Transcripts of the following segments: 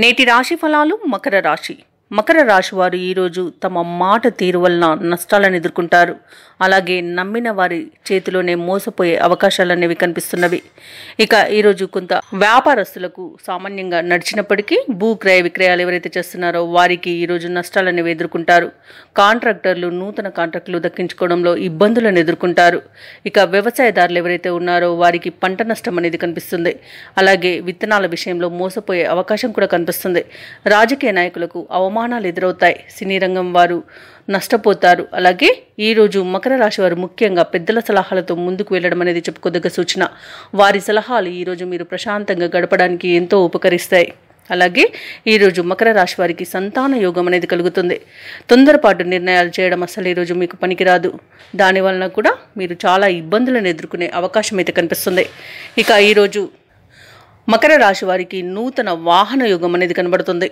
నేటి రాశి ఫలాలు మకర రాశి వారు ఈరోజు తమ మాట తీరు వలన నష్టాలను ఎదుర్కొంటారు. అలాగే నమ్మిన వారి చేతిలోనే మోసపోయే అవకాశాలనేవి కనిపిస్తున్నవి. ఇక ఈరోజు కొంత వ్యాపారస్తులకు సామాన్యంగా నడిచినప్పటికీ భూ క్రయ విక్రయాలు ఎవరైతే చేస్తున్నారో వారికి ఈరోజు నష్టాలనేవి ఎదుర్కొంటారు. కాంట్రాక్టర్లు నూతన కాంట్రాక్టులు దక్కించుకోవడంలో ఇబ్బందులను ఎదుర్కొంటారు. ఇక వ్యవసాయదారులు ఎవరైతే ఉన్నారో వారికి పంట నష్టం అనేది కనిపిస్తుంది. అలాగే విత్తనాల విషయంలో మోసపోయే అవకాశం కూడా కనిపిస్తుంది. రాజకీయ నాయకులకు అవమానాలు ఎదురవుతాయి. సినీ రంగం వారు నష్టపోతారు. అలాగే ఈరోజు మకర రాశి వారు ముఖ్యంగా పెద్దల సలహాలతో ముందుకు వెళ్ళడం అనేది చెప్పుకోదగ్గ సూచన. వారి సలహాలు ఈరోజు మీరు ప్రశాంతంగా గడపడానికి ఎంతో ఉపకరిస్తాయి. అలాగే ఈరోజు మకర రాశి వారికి సంతాన యోగం అనేది కలుగుతుంది. తొందరపాటు నిర్ణయాలు చేయడం అసలు ఈరోజు మీకు పనికిరాదు. దానివలన కూడా మీరు చాలా ఇబ్బందులను ఎదుర్కొనే అవకాశం అయితే కనిపిస్తుంది. ఇక ఈరోజు మకర రాశి వారికి నూతన వాహన యోగం అనేది కనబడుతుంది.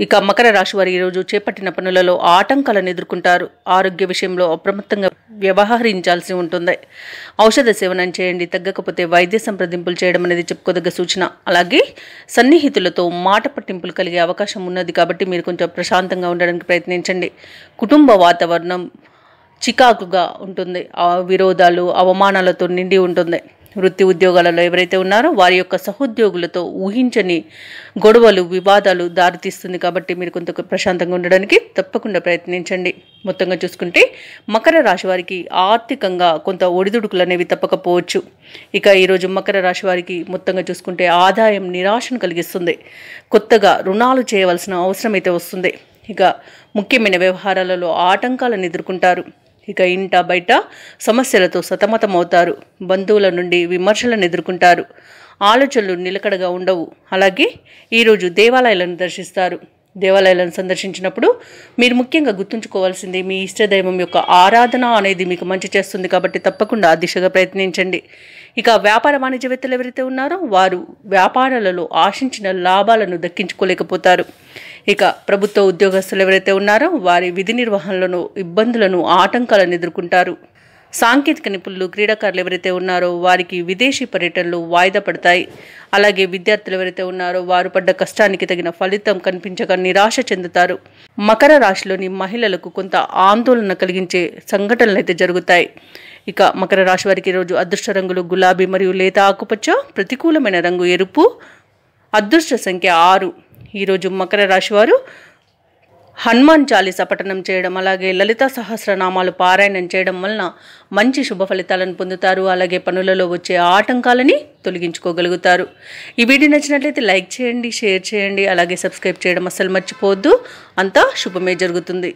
ఇక మకర రాశి వారు ఈరోజు చేపట్టిన పనులలో ఆటంకాలను ఎదుర్కొంటారు. ఆరోగ్య విషయంలో అప్రమత్తంగా వ్యవహరించాల్సి ఉంటుంది. ఔషధ సేవనం చేయండి. తగ్గకపోతే వైద్య సంప్రదింపులు చేయడం అనేది చెప్పుకోదగ్గ సూచన. అలాగే సన్నిహితులతో మాట పట్టింపులు కలిగే అవకాశం ఉన్నది కాబట్టి మీరు కొంచెం ప్రశాంతంగా ఉండడానికి ప్రయత్నించండి. కుటుంబ వాతావరణం చికాకుగా ఉంటుంది. విరోధాలు అవమానాలతో నిండి ఉంటుంది. వృత్తి ఉద్యోగాలలో ఎవరైతే ఉన్నారో వారి యొక్క సహోద్యోగులతో ఊహించని గొడవలు వివాదాలు దారితీస్తుంది కాబట్టి మీరు కొంత ప్రశాంతంగా ఉండడానికి తప్పకుండా ప్రయత్నించండి. మొత్తంగా చూసుకుంటే మకర రాశి వారికి ఆర్థికంగా కొంత ఒడిదుడుకులు అనేవి తప్పకపోవచ్చు. ఇక ఈరోజు మకర రాశి వారికి మొత్తంగా చూసుకుంటే ఆదాయం నిరాశను కలిగిస్తుంది. కొత్తగా రుణాలు చేయవలసిన అవసరం అయితే వస్తుంది. ఇక ముఖ్యమైన వ్యవహారాలలో ఆటంకాలను ఎదుర్కొంటారు. ఇక ఇంట బయట సమస్యలతో సతమతమవుతారు. బంధువుల నుండి విమర్శలను ఎదుర్కొంటారు. ఆలోచనలు నిలకడగా ఉండవు. అలాగే ఈరోజు దేవాలయాలను దర్శిస్తారు. దేవాలయాలను సందర్శించినప్పుడు మీరు ముఖ్యంగా గుర్తుంచుకోవాల్సింది మీ ఇష్టదైవం యొక్క ఆరాధన అనేది మీకు మంచి చేస్తుంది కాబట్టి తప్పకుండా ఆ దిశగా ప్రయత్నించండి. ఇక వ్యాపార వాణిజ్యవేత్తలు ఎవరైతే ఉన్నారో వారు వ్యాపారాలలో ఆశించిన లాభాలను దక్కించుకోలేకపోతారు. ఇక ప్రభుత్వ ఉద్యోగస్తులు ఎవరైతే ఉన్నారో వారి విధి నిర్వహణలను ఇబ్బందులను ఆటంకాలను ఎదుర్కొంటారు. సాంకేతిక నిపుణులు క్రీడాకారులు ఎవరైతే ఉన్నారో వారికి విదేశీ పర్యటనలు వాయిదా పడతాయి. అలాగే విద్యార్థులు ఎవరైతే ఉన్నారో వారు పడ్డ కష్టానికి తగిన ఫలితం కనిపించక నిరాశ చెందుతారు. మకర రాశిలోని మహిళలకు కొంత ఆందోళన కలిగించే సంఘటనలు అయితే జరుగుతాయి. ఇక మకర రాశి వారికి ఈరోజు అదృష్ట రంగులు గులాబీ మరియు లేత ఆకుపచ్చ, ప్రతికూలమైన రంగు ఎరుపు, అదృష్ట సంఖ్య 6. ఈరోజు మకర రాశి వారు హనుమాన్ చాలీసా పఠనం చేయడం అలాగే లలిత సహస్రనామాలు పారాయణం చేయడం వలన మంచి శుభ ఫలితాలను పొందుతారు. అలాగే పనులలో వచ్చే ఆటంకాలని తొలగించుకోగలుగుతారు. ఈ వీడియో నచ్చినట్లయితే లైక్ చేయండి, షేర్ చేయండి, అలాగే సబ్స్క్రైబ్ చేయడం అస్సలు మర్చిపోవద్దు. అంతా శుభమే జరుగుతుంది.